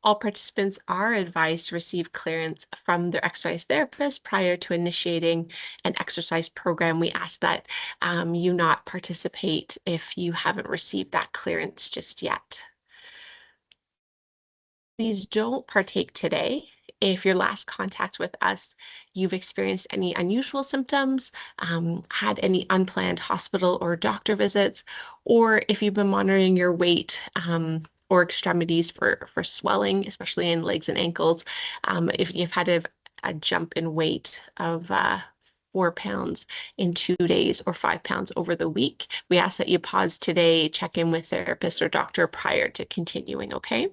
All participants are advised to receive clearance from their exercise therapist prior to initiating an exercise program. We ask that you not participate if you haven't received that clearance just yet. Please don't partake today. If your last contact with us, you've experienced any unusual symptoms, had any unplanned hospital or doctor visits, or if you've been monitoring your weight or extremities for swelling, especially in legs and ankles, if you've had a jump in weight of 4 pounds in 2 days or 5 pounds over the week, we ask that you pause today, check in with therapist or doctor prior to continuing, okay?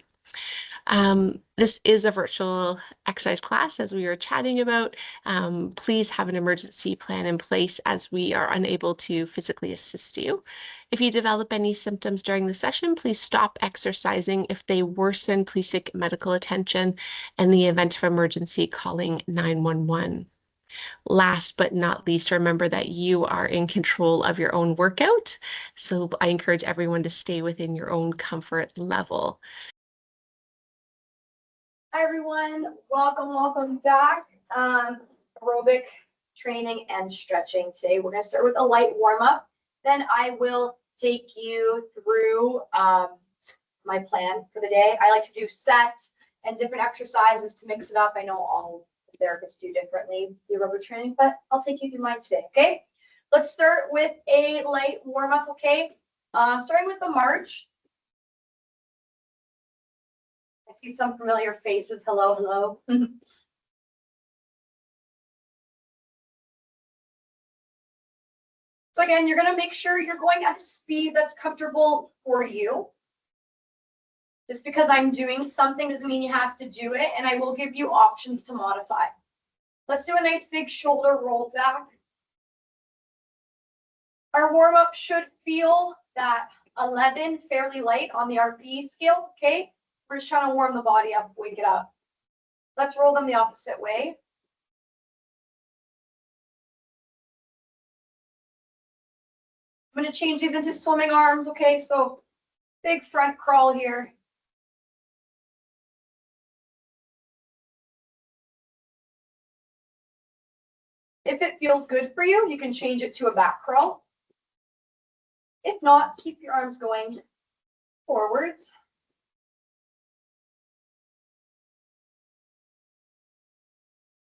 This is a virtual exercise class, as we were chatting about. Please have an emergency plan in place as we are unable to physically assist you. If you develop any symptoms during the session, please stop exercising. If they worsen, please seek medical attention. In the event of emergency, calling 911. Last but not least, remember that you are in control of your own workout. So I encourage everyone to stay within your own comfort level. Hi everyone, welcome back. Aerobic training and stretching. Today we're going to start with a light warm-up. Then I will take you through my plan for the day. I like to do sets and different exercises to mix it up. I know all therapists do differently the aerobic training, but I'll take you through mine today, okay? Let's start with a light warm-up, okay? Starting with the march. I see some familiar faces. Hello, hello. So again, you're going to make sure you're going at a speed that's comfortable for you. Just because I'm doing something doesn't mean you have to do it, and I will give you options to modify. Let's do a nice big shoulder roll back. Our warm-up should feel that 11, fairly light on the RPE scale, okay? We're just trying to warm the body up, wake it up. Let's roll them the opposite way. I'm going to change these into swimming arms, okay? So big front crawl here. If it feels good for you, you can change it to a back crawl. If not, keep your arms going forwards.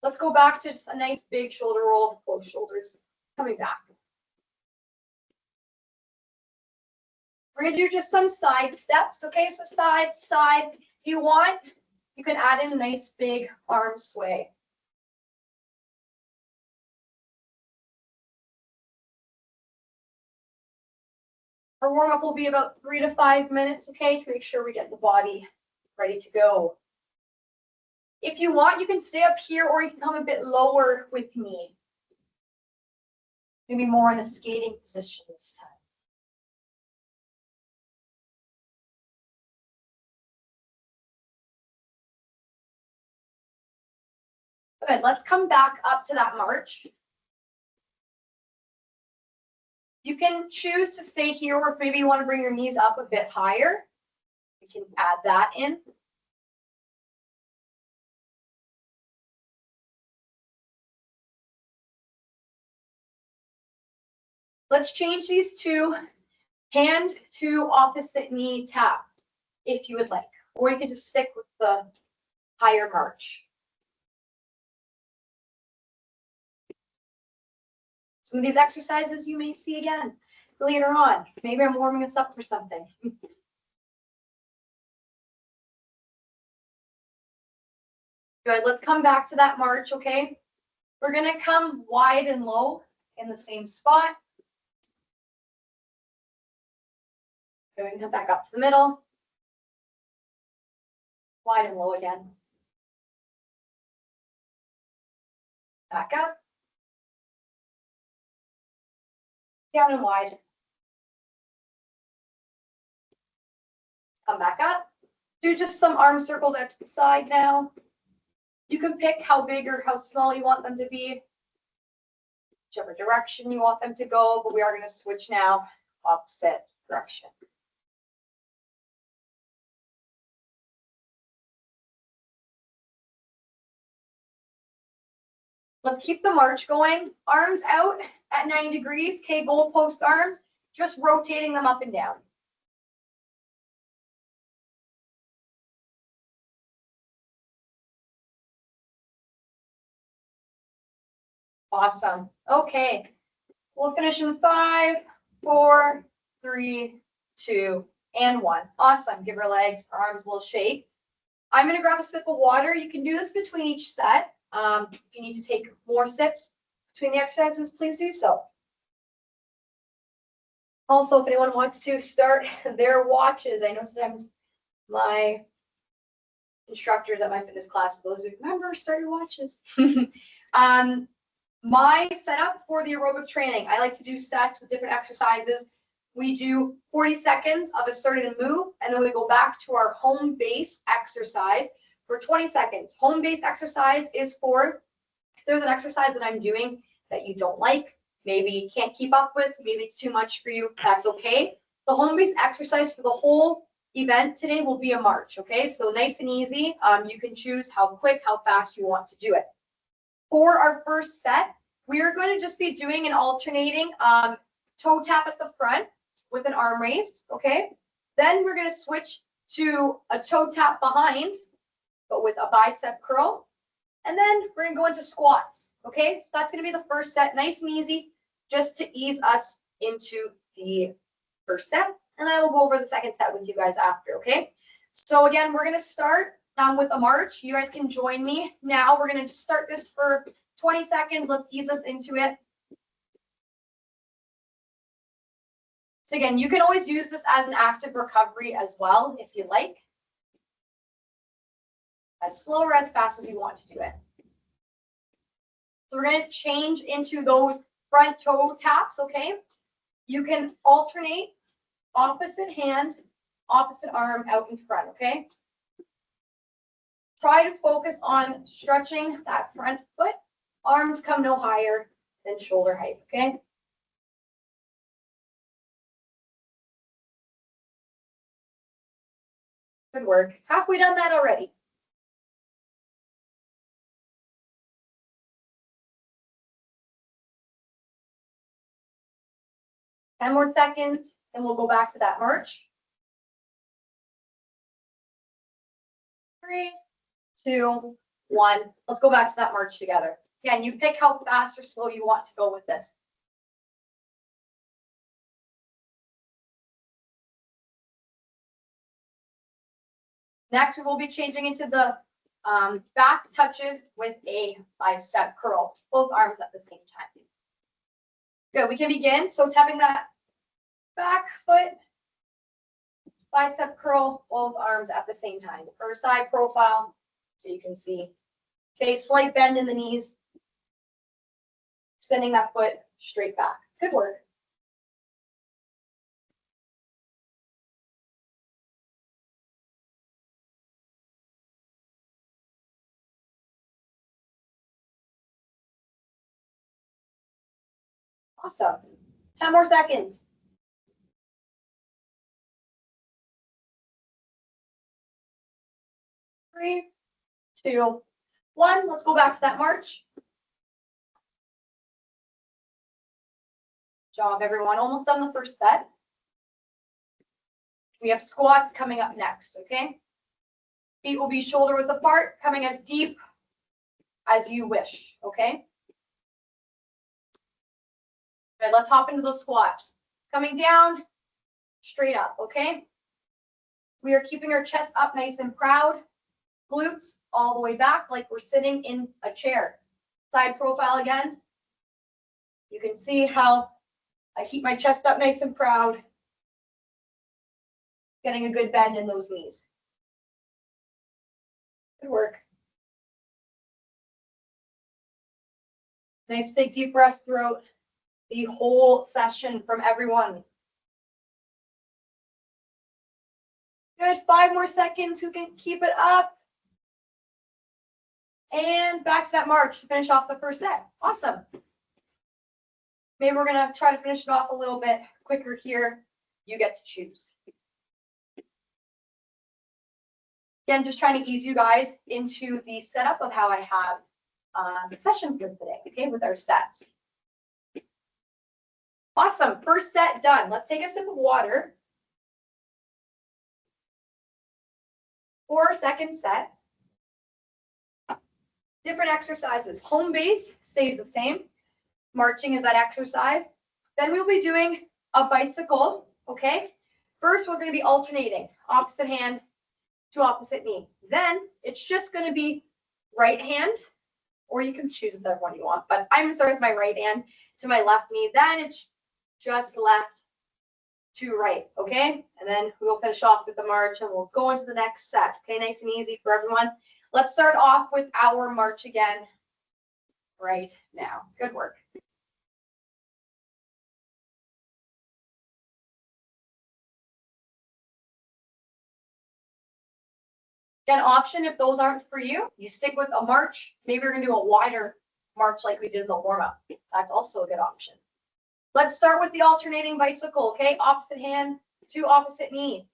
Let's go back to just a nice big shoulder roll, both shoulders coming back. We're going to do just some side steps, okay? So side to side. If you want, you can add in a nice big arm sway. Our warm-up will be about 3 to 5 minutes, okay, to make sure we get the body ready to go. If you want, you can stay up here or you can come a bit lower with me. Maybe more in a skating position this time. Good, let's come back up to that march. You can choose to stay here, or if maybe you want to bring your knees up a bit higher, you can add that in. Let's change these to hand to opposite knee tap, if you would like, or you can just stick with the higher march. Some of these exercises you may see again later on. Maybe I'm warming us up for something. Good, let's come back to that march, okay? We're gonna come wide and low in the same spot. Good, we can come back up to the middle. Wide and low again. Back up. Down and wide. Come back up. Do just some arm circles out to the side now. You can pick how big or how small you want them to be, whichever direction you want them to go, but we are going to switch now, opposite direction. Let's keep the march going. Arms out at 90 degrees. Okay, goalpost arms, just rotating them up and down. Awesome. Okay, we'll finish in 5, 4, 3, 2, and 1. Awesome. Give our legs, arms a little shake. I'm going to grab a sip of water. You can do this between each set. If you need to take more sips between the exercises, please do so. Also, if anyone wants to start their watches, I know sometimes my instructors at my fitness class, those who remember, start your watches. My setup for the aerobic training, I like to do sets with different exercises. We do 40 seconds of a certain move, and then we go back to our home base exercise for 20 seconds. Home base exercise is for, if there's an exercise that I'm doing that you don't like, maybe you can't keep up with, maybe it's too much for you, that's okay. The home base exercise for the whole event today will be a march, okay? So nice and easy. You can choose how quick, how fast you want to do it. For our first set, we are going to just be doing an alternating toe tap at the front with an arm raise, okay? Then we're going to switch to a toe tap behind, but with a bicep curl. And then we're going to go into squats, okay? So that's going to be the first set, nice and easy, just to ease us into the first set. And I will go over the second set with you guys after, okay? So again, we're going to start with a march. You guys can join me. Now we're going to just start this for 20 seconds. Let's ease us into it. So again, you can always use this as an active recovery as well, if you like. As slow or as fast as you want to do it. So we're going to change into those front toe taps, okay? You can alternate opposite hand, opposite arm out in front, okay? Try to focus on stretching that front foot. Arms come no higher than shoulder height, okay? Good work. Halfway done that already. Ten more seconds, and we'll go back to that march. 3, 2, 1. Let's go back to that march together. Again, you pick how fast or slow you want to go with this. Next, we will be changing into the back touches with a bicep curl, both arms at the same time. Good, we can begin. So tapping that back foot, bicep curl, both arms at the same time. For side profile, so you can see. Okay, slight bend in the knees, extending that foot straight back. Good work. Awesome. 10 more seconds. 3, 2, 1. Let's go back to that march. Good job, everyone. Almost done the first set. We have squats coming up next, okay? Feet will be shoulder width apart, coming as deep as you wish, okay? Good, let's hop into those squats. Coming down, straight up, okay? We are keeping our chest up nice and proud. Glutes all the way back like we're sitting in a chair. Side profile again. You can see how I keep my chest up nice and proud. Getting a good bend in those knees. Good work. Nice big deep breaths throughout the whole session from everyone. Good, 5 more seconds. Who can keep it up? And back to that march to finish off the first set. Awesome. Maybe we're gonna try to finish it off a little bit quicker here. You get to choose. Again, just trying to ease you guys into the setup of how I have session for today, okay, with our sets. Awesome, first set done. Let's take a sip of water. For our second set, different exercises. Home base stays the same. Marching is that exercise. Then we'll be doing a bicycle, okay? First, we're going to be alternating opposite hand to opposite knee. Then it's just going to be right hand, or you can choose whichever one you want, but I'm going to start with my right hand to my left knee. Then it's just left to right, okay? And then we'll finish off with the march and we'll go into the next set, okay? Nice and easy for everyone. Let's start off with our march again right now. Good work. An option, if those aren't for you, you stick with a march. Maybe we're going to do a wider march like we did in the warm-up. That's also a good option. Let's start with the alternating bicycle, okay? Opposite hand to opposite knee.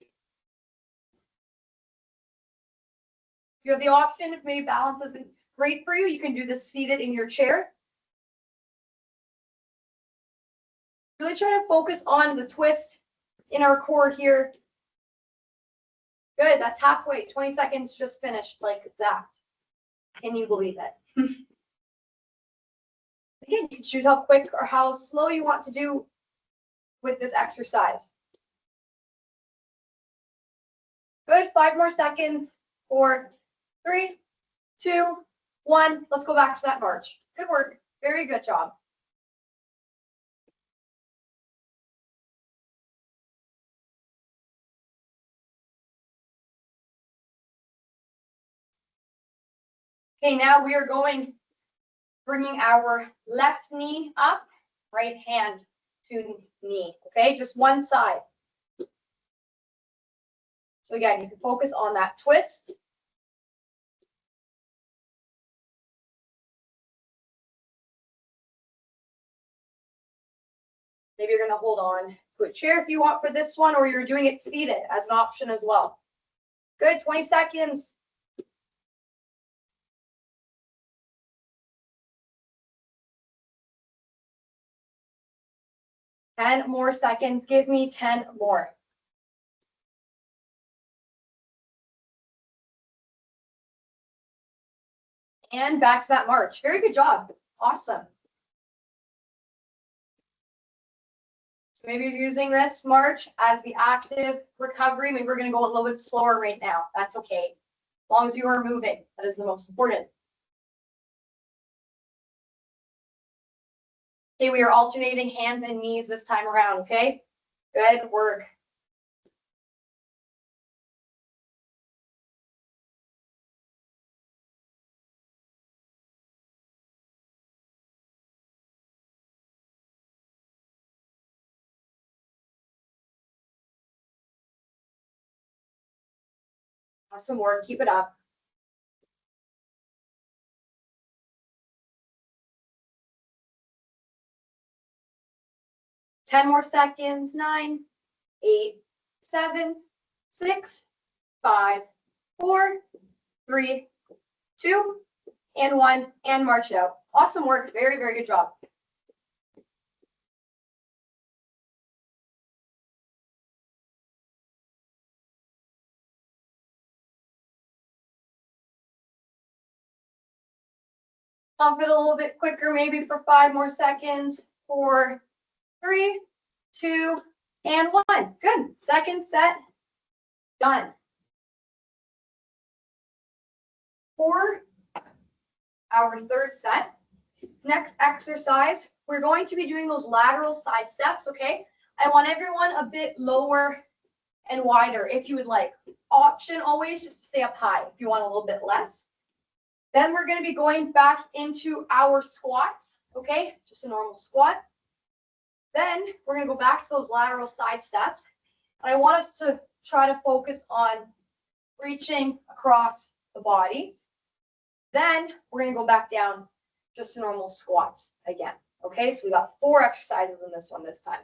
You have the option, if maybe balance isn't great for you, you can do this seated in your chair. Really try to focus on the twist in our core here. Good, that's halfway. 20 seconds just finished like that. Can you believe it? Again, you can choose how quick or how slow you want to do with this exercise. Good, 5 more seconds. 4, 3, 2, 1. Let's go back to that march. Good work. Very good job. Okay, now we are bringing our left knee up, right hand to knee, okay? Just one side. So again, you can focus on that twist. Maybe you're going to hold on to a chair if you want for this one, or you're doing it seated as an option as well. Good, 20 seconds. Ten more seconds. Give me 10 more. And back to that march. Very good job. Awesome. So maybe you're using this march as the active recovery. Maybe we're going to go a little bit slower right now. That's okay. As long as you are moving, that is the most important. Okay, we are alternating hands and knees this time around, okay? Good work. Awesome work. Keep it up. Ten more seconds. 9, 8, 7, 6, 5, 4, 3, 2, and 1, and march it out. Awesome work. Very, very good job. Pump it a little bit quicker, maybe for 5 more seconds. 4, 3, 2, and 1. Good. Second set done. For our third set, next exercise, we're going to be doing those lateral side steps, okay? I want everyone a bit lower and wider if you would like. Option always just stay up high if you want a little bit less. Then we're going to be going back into our squats, okay? Just a normal squat. Then we're going to go back to those lateral side steps. And I want us to try to focus on reaching across the body. Then we're going to go back down just to normal squats again. Okay, so we got 4 exercises in this one this time.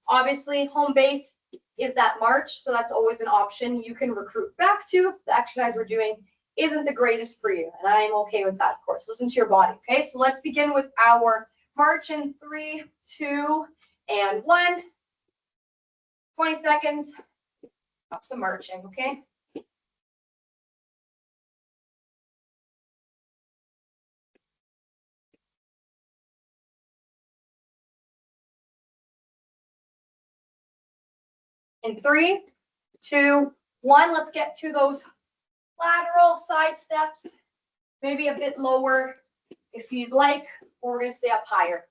Obviously, home base is that march, so that's always an option you can recruit back to if the exercise we're doing isn't the greatest for you. And I am okay with that, of course. Listen to your body. Okay, so let's begin with our march in 3, 2, and 1. 20 seconds. Stop some marching, okay? In 3, 2, 1, let's get to those lateral side steps, maybe a bit lower if you'd like, or we're going to stay up higher.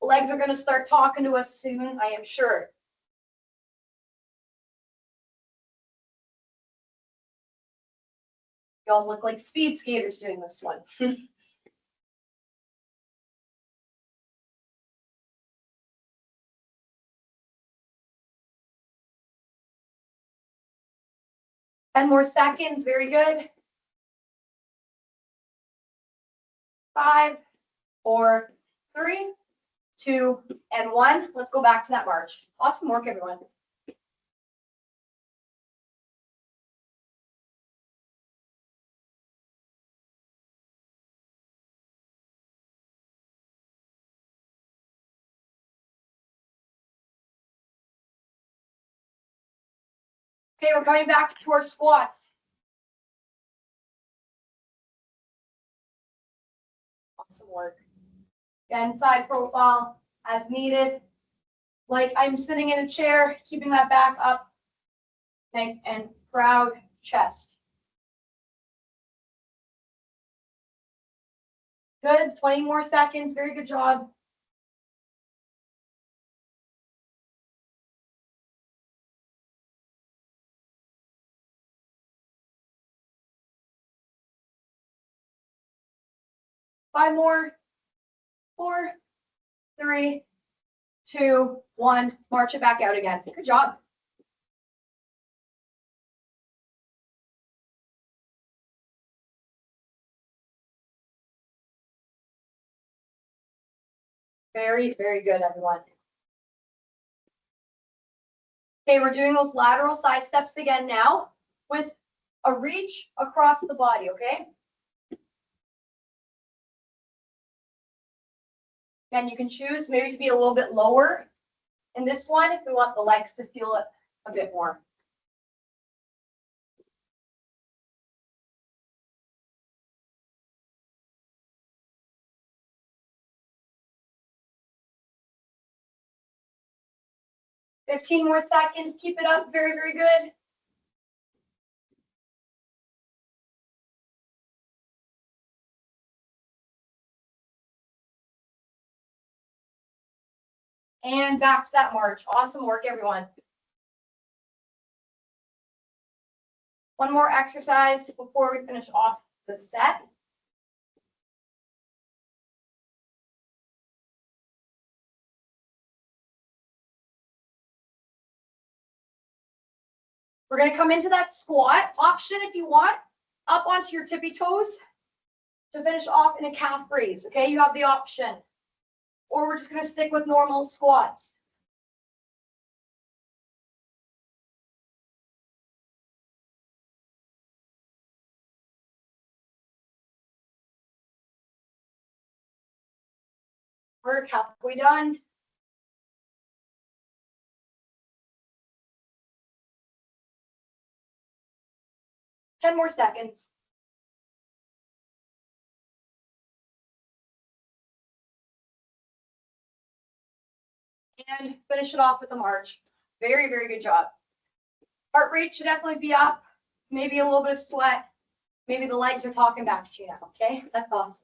Legs are going to start talking to us soon, I am sure. Y'all look like speed skaters doing this one. 10 more seconds, very good. 5, 4, 3, 2, and 1. Let's go back to that march. Awesome work, everyone. Okay, we're coming back to our squats. Awesome work. Again, side profile as needed. Like I'm sitting in a chair, keeping that back up. Nice and proud chest. Good, 20 more seconds. Very good job. Five more. 4, 3, 2, 1. March it back out again. Good job. Very, very good, everyone. Okay, we're doing those lateral side steps again now with a reach across the body, okay? And you can choose maybe to be a little bit lower in this one if we want the legs to feel it a bit more. Fifteen more seconds. Keep it up. Very, very good. And back to that march. Awesome work, everyone. One more exercise before we finish off the set. We're going to come into that squat option if you want, up onto your tippy toes to finish off in a calf raise. Okay, you have the option. Or we're just going to stick with normal squats. We're halfway done. Ten more seconds. And finish it off with a march. Very, very good job. Heart rate should definitely be up. Maybe a little bit of sweat. Maybe the legs are talking back to you now. Okay, that's awesome.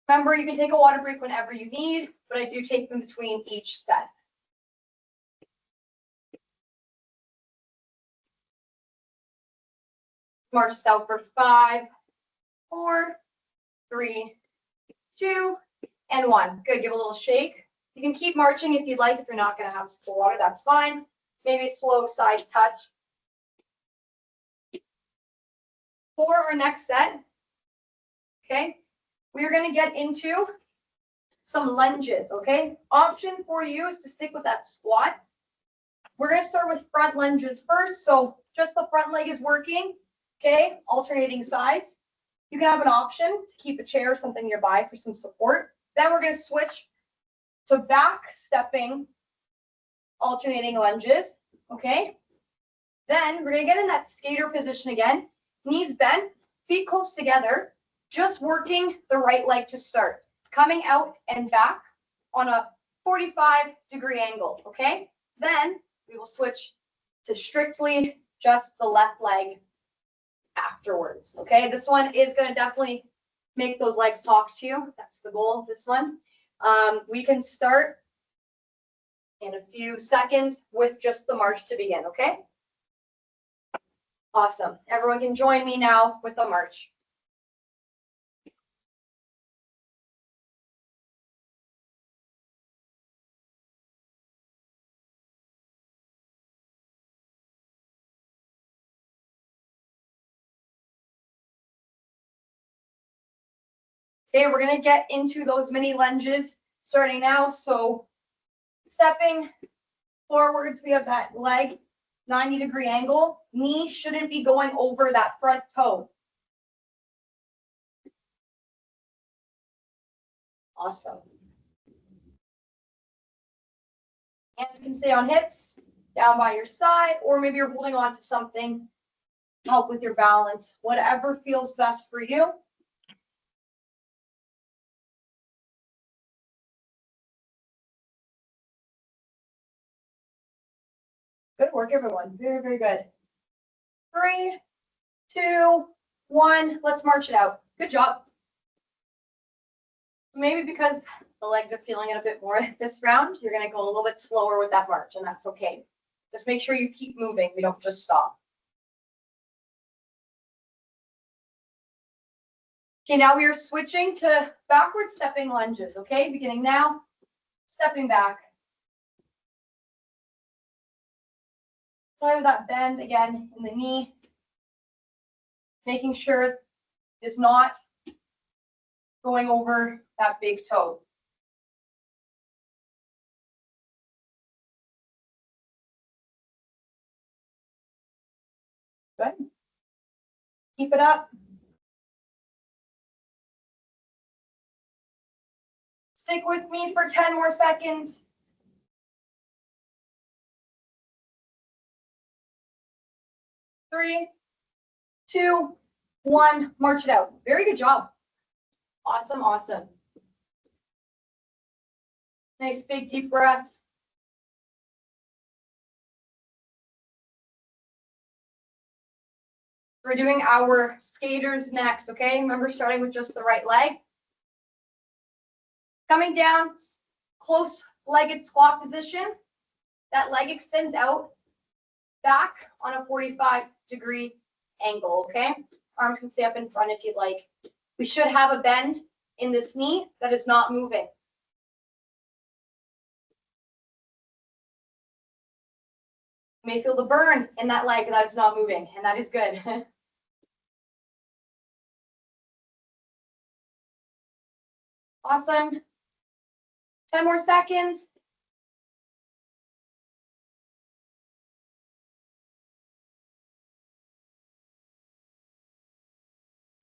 Remember, you can take a water break whenever you need, but I do take them between each set. March this out for 5, 4, 3, 2, and 1. Good, give a little shake. You can keep marching if you'd like. If you're not going to have some water, that's fine. Maybe a slow side touch. For our next set, okay, we are going to get into some lunges, okay? Option for you is to stick with that squat, We're going to start with front lunges first. So just the front leg is working, okay? Alternating sides. You can have an option to keep a chair or something nearby for some support. Then we're going to switch to back stepping, alternating lunges, okay? Then we're going to get in that skater position again. Knees bent, feet close together, just working the right leg to start. Coming out and back on a 45-degree angle, okay? Then we will switch to strictly just the left leg afterwards, okay? This one is going to definitely make those legs talk to you. That's the goal of this one. We can start in a few seconds with just the march to begin, okay? Awesome. Everyone can join me now with the march. Okay, we're going to get into those mini lunges starting now. So stepping forwards, we have that leg 90-degree angle. Knee shouldn't be going over that front toe. Awesome. Hands can stay on hips, down by your side, or maybe you're holding on to something to help with your balance. Whatever feels best for you. Good work, everyone. Very, very good. 3, 2, 1. Let's march it out. Good job. Maybe because the legs are feeling it a bit more this round, you're going to go a little bit slower with that march, and that's okay. Just make sure you keep moving. We don't just stop. Okay, now we are switching to backward stepping lunges, okay? Beginning now, stepping back. Try that bend again in the knee, making sure it is not going over that big toe. Good. Keep it up. Stick with me for 10 more seconds. 3, 2, 1. March it out. Very good job. Awesome, awesome. Nice big deep breaths. We're doing our skaters next, okay? Remember, starting with just the right leg. Coming down, close-legged squat position. That leg extends out back on a 45-degree angle, okay? Arms can stay up in front if you'd like. We should have a bend in this knee that is not moving. You may feel the burn in that leg that is not moving, and that is good. Awesome. 10 more seconds.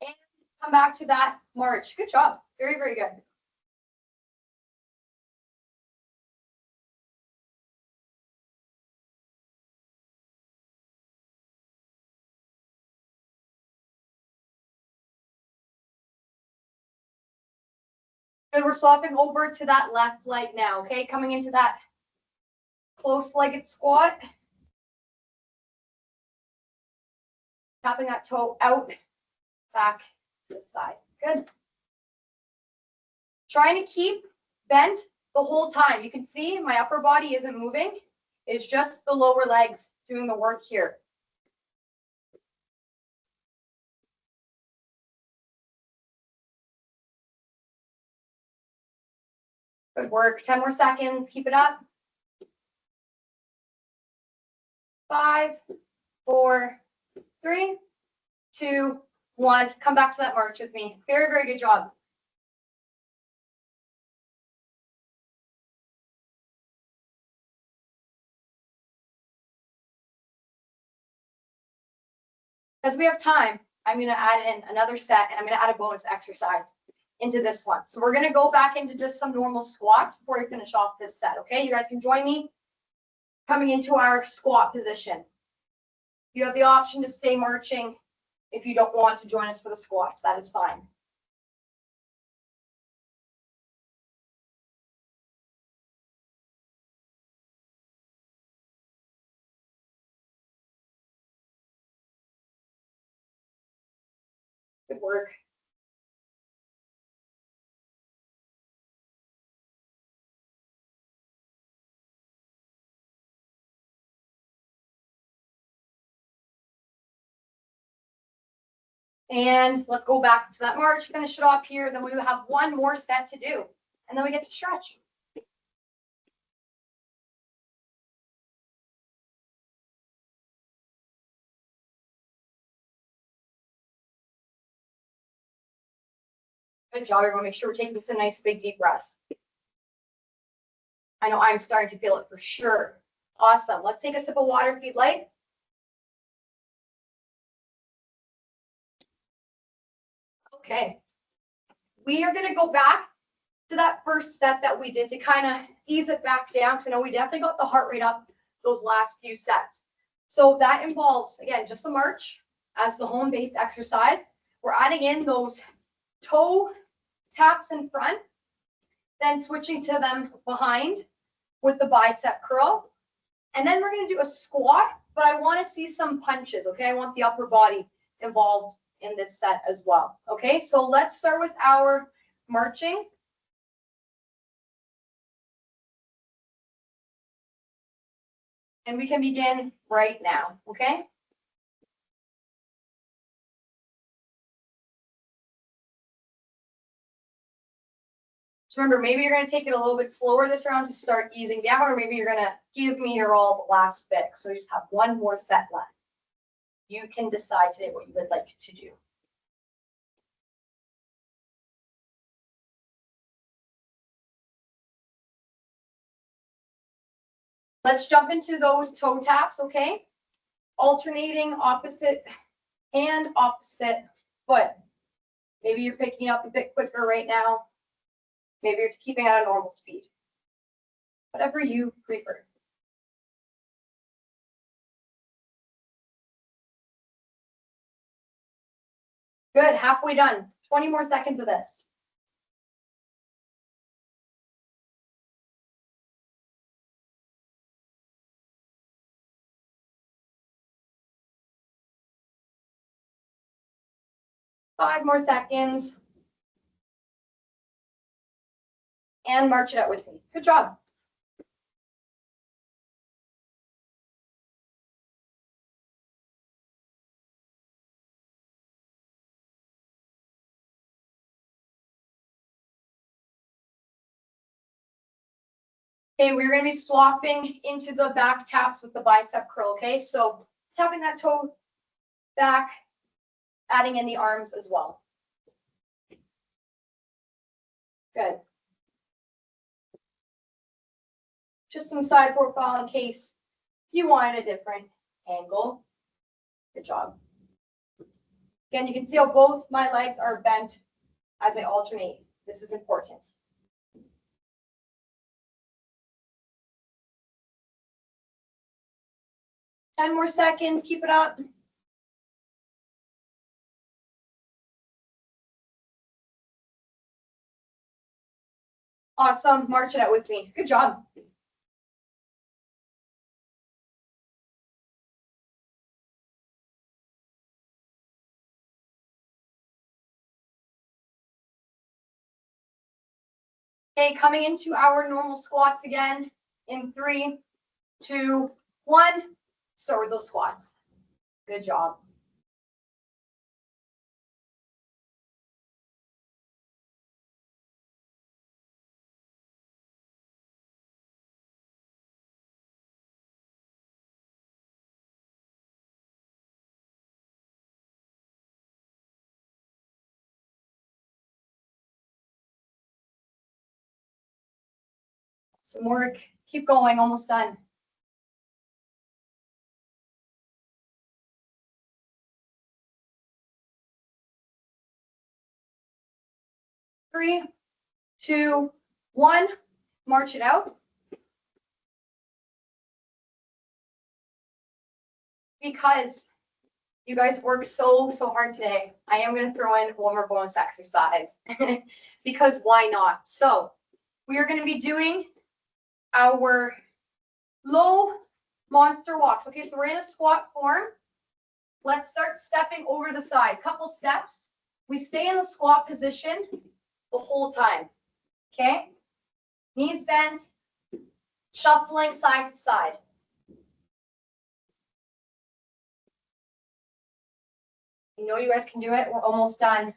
And come back to that march. Good job. Very, very good. Good, we're swapping over to that left leg now, okay? Coming into that close-legged squat. Tapping that toe out, back to the side. Good. Trying to keep bent the whole time. You can see my upper body isn't moving. It's just the lower legs doing the work here. Good work. 10 more seconds. Keep it up. 5, 4, 3, 2, 1. Come back to that march with me. Very, very good job. Because we have time, I'm going to add in another set and I'm going to add a bonus exercise into this one. So we're going to go back into just some normal squats before we finish off this set. Okay, you guys can join me coming into our squat position. You have the option to stay marching. If you don't want to join us for the squats, that is fine. Good work. And let's go back to that march, finish it off here. Then we have one more set to do. And then we get to stretch. Good job, everyone. Make sure we're taking some nice big deep breaths. I know I'm starting to feel it for sure. Awesome. Let's take a sip of water if you'd like. Okay. We are going to go back to that first set that we did to kind of ease it back down, because I know we definitely got the heart rate up those last few sets. So that involves, again, just the march as the home base exercise. We're adding in those toe taps in front, then switching to them behind with the bicep curl. And then we're going to do a squat, but I want to see some punches, okay? I want the upper body involved in this set as well, okay? So let's start with our marching. And we can begin right now, okay? So remember, maybe you're going to take it a little bit slower this round to start easing down, or maybe you're going to give me your all the last bit. So we just have one more set left. You can decide today what you would like to do. Let's jump into those toe taps, okay? Alternating opposite hand, opposite foot. Maybe you're picking up a bit quicker right now. Maybe you're keeping at a normal speed. Whatever you prefer. Good, halfway done. 20 more seconds of this. Five more seconds. And march it out with me. Good job. Okay, we're going to be swapping into the back taps with the bicep curl, okay? So tapping that toe back, adding in the arms as well. Good. Just some side profile in case you wanted a different angle. Good job. Again, you can see how both my legs are bent as I alternate. This is important. Ten more seconds, keep it up. Awesome, march it out with me. Good job. Okay, coming into our normal squats again in 3, 2, 1. Start with those squats. Good job. Some work. Keep going, almost done. 3, 2, 1. March it out. Because you guys worked so hard today, I am going to throw in one more bonus exercise because why not? So we are going to be doing our low monster walks. Okay, so we're in a squat form. Let's start stepping over the side. Couple steps. We stay in the squat position the whole time. Okay? Knees bent, shuffling side to side. You know you guys can do it. We're almost done.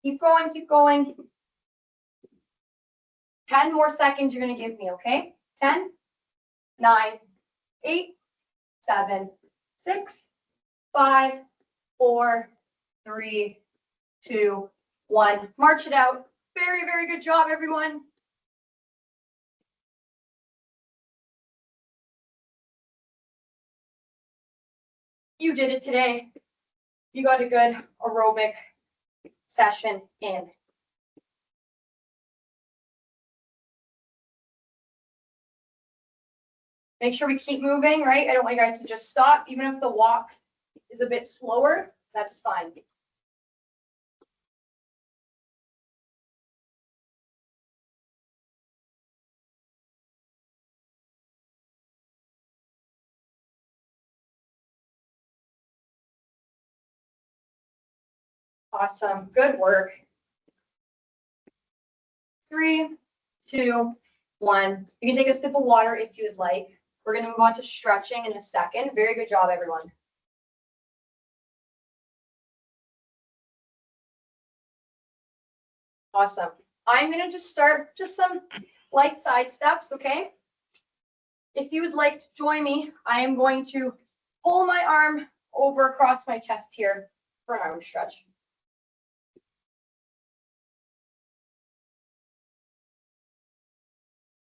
Keep going, keep going. 10 more seconds you're going to give me, okay? 10, 9, 8, 7, 6, 5, 4, 3, 2, 1. March it out. Very, very good job, everyone. You did it today. You got a good aerobic session in. Make sure we keep moving, right? I don't want you guys to just stop. Even if the walk is a bit slower, that's fine. Awesome. Good work. 3, 2, 1. You can take a sip of water if you'd like. We're going to move on to stretching in a second. Very good job, everyone. Awesome. I'm going to just start just some light side steps, okay? If you would like to join me, I am going to pull my arm over across my chest here for an arm stretch.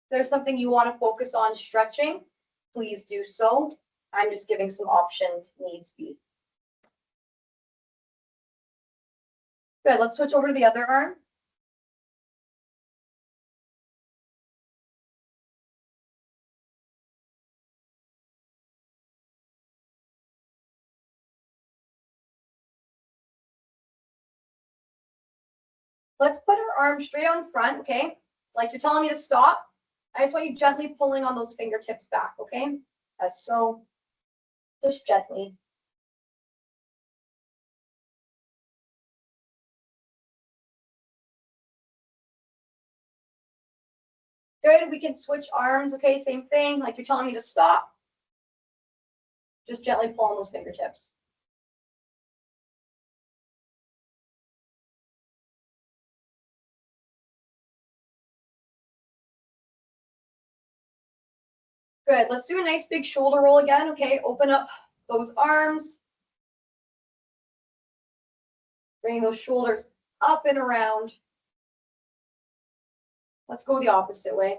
If there's something you want to focus on stretching, please do so. I'm just giving some options needs be. Good, let's switch over to the other arm. Let's put our arms straight on front, okay? Like you're telling me to stop. I just want you gently pulling on those fingertips back, okay? As so, just gently. Good, we can switch arms, okay? Same thing, like you're telling me to stop. Just gently pull on those fingertips. Good, let's do a nice big shoulder roll again, okay? Open up those arms. Bring those shoulders up and around. Let's go the opposite way.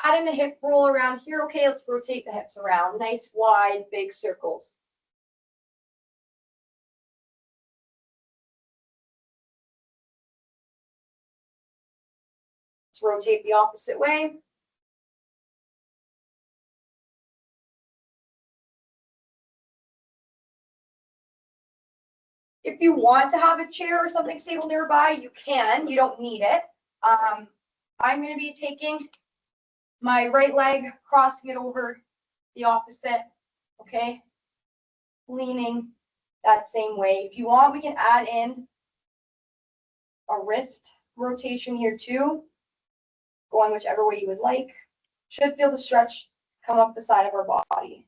Add in a hip roll around here. Okay, let's rotate the hips around. Nice, wide, big circles. Let's rotate the opposite way. If you want to have a chair or something stable nearby, you can. You don't need it. I'm going to be taking my right leg, crossing it over the opposite, okay? Leaning that same way. If you want, we can add in a wrist rotation here too, going whichever way you would like. Should feel the stretch come up the side of our body.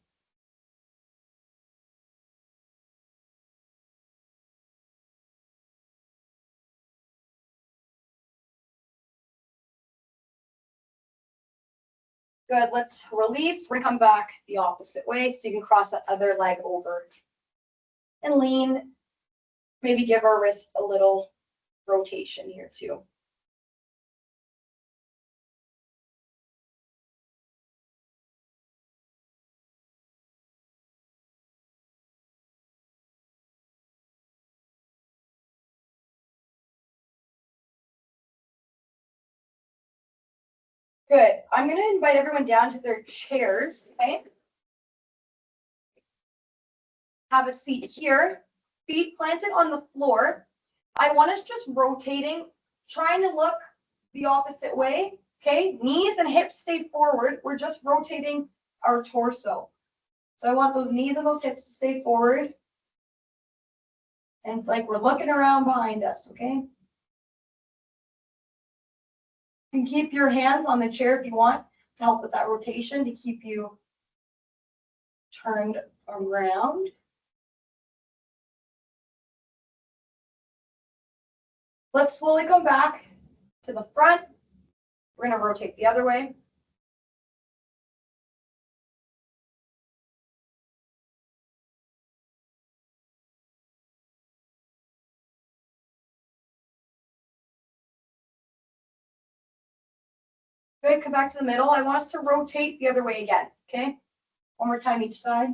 Good. Let's release. We're gonna come back the opposite way, so you can cross the other leg over and lean. Maybe give our wrist a little rotation here too. Good. I'm going to invite everyone down to their chairs, okay? Have a seat here. Feet planted on the floor. I want us just rotating, trying to look the opposite way, okay? Knees and hips stay forward. We're just rotating our torso. So I want those knees and those hips to stay forward. And it's like we're looking around behind us, okay? You can keep your hands on the chair if you want to help with that rotation to keep you turned around. Let's slowly come back to the front. We're going to rotate the other way. Good, come back to the middle. I want us to rotate the other way again, okay? One more time each side.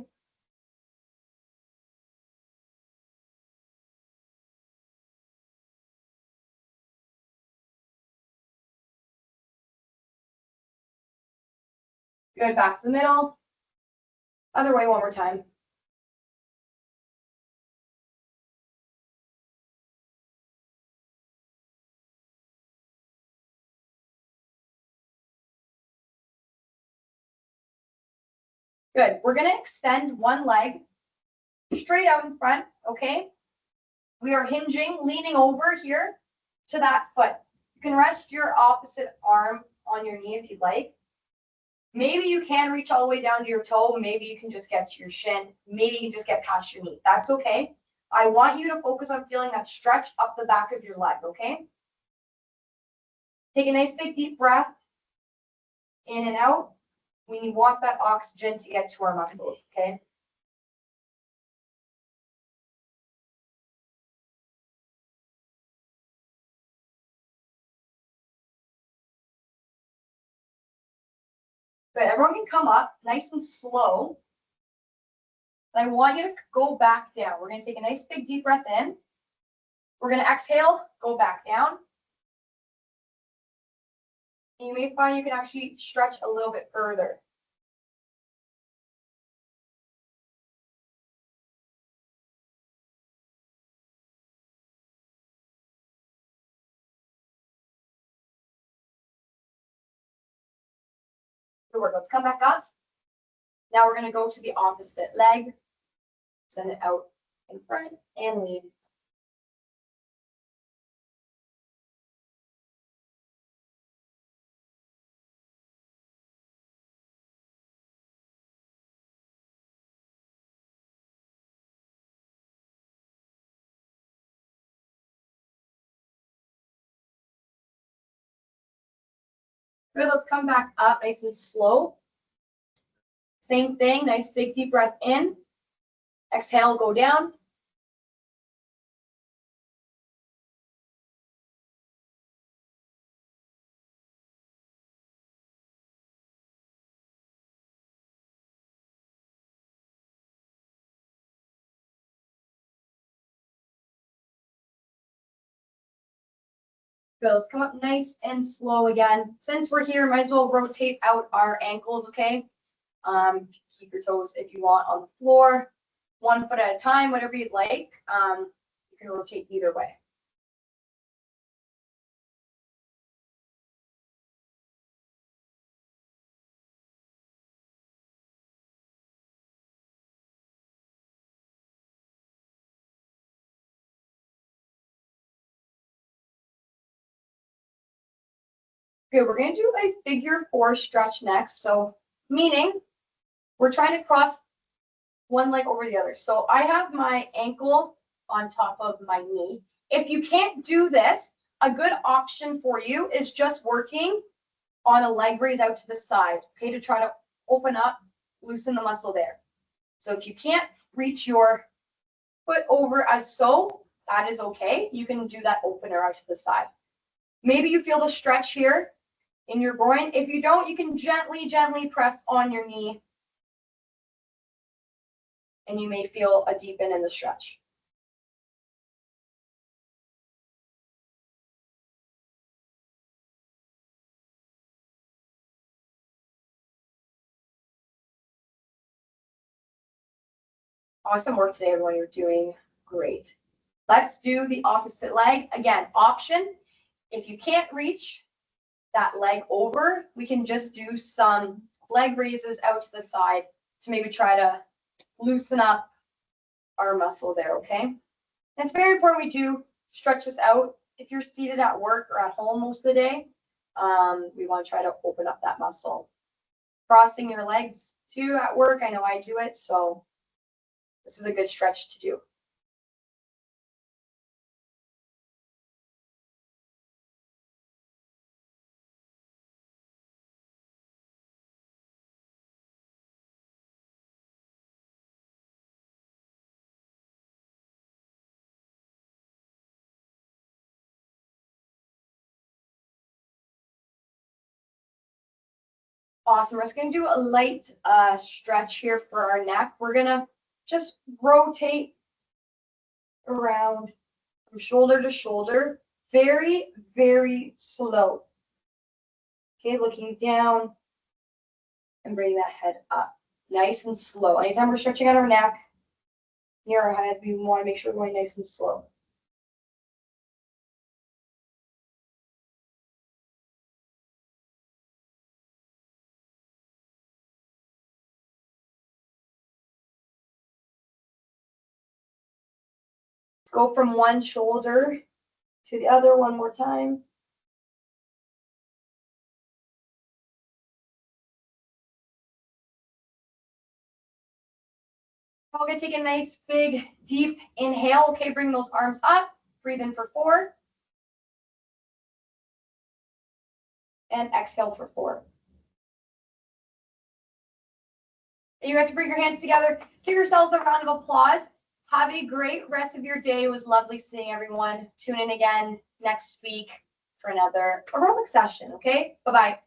Good, back to the middle. Other way one more time. Good, we're going to extend one leg straight out in front, okay? We are hinging, leaning over here to that foot. You can rest your opposite arm on your knee if you'd like. Maybe you can reach all the way down to your toe. Maybe you can just get to your shin. Maybe you can just get past your knee. That's okay. I want you to focus on feeling that stretch up the back of your leg, okay? Take a nice big deep breath in and out. We want that oxygen to get to our muscles, okay? Good. Everyone can come up nice and slow. I want you to go back down. We're going to take a nice big deep breath in. We're going to exhale, go back down. And you may find you can actually stretch a little bit further. Good work. Let's come back up. Now we're going to go to the opposite leg. Send it out in front and lean. Good. Let's come back up nice and slow. Same thing. Nice big deep breath in. Exhale, go down. Good. Let's come up nice and slow again. Since we're here, might as well rotate out our ankles, okay? Keep your toes if you want on the floor, 1 foot at a time, whatever you'd like. You can rotate either way. Good, we're going to do a figure 4 stretch next. So meaning we're trying to cross one leg over the other. So I have my ankle on top of my knee. If you can't do this, a good option for you is just working on a leg raise out to the side, okay, to try to open up, loosen the muscle there. So if you can't reach your foot over as so, that is okay. You can do that opener out to the side. Maybe you feel the stretch here in your groin. If you don't, you can gently, gently press on your knee, and you may feel a deepen in the stretch. Awesome work today, everyone. You're doing great. Let's do the opposite leg. Again, option. If you can't reach that leg over, we can just do some leg raises out to the side to maybe try to loosen up our muscle there, okay? And it's very important we do stretch this out. If you're seated at work or at home most of the day, we want to try to open up that muscle. Crossing your legs too at work, I know I do it, so this is a good stretch to do. Awesome. We're just going to do a light stretch here for our neck. We're going to just rotate around from shoulder to shoulder, very, very slow. Okay, looking down and bringing that head up, nice and slow. Anytime we're stretching out our neck, near our head, we want to make sure we're going nice and slow. Let's go from one shoulder to the other one more time. We're going to take a nice big deep inhale. Okay, bring those arms up. Breathe in for 4. And exhale for 4. And you guys bring your hands together. Give yourselves a round of applause. Have a great rest of your day. It was lovely seeing everyone. Tune in again next week for another aerobic session. Okay, bye-bye.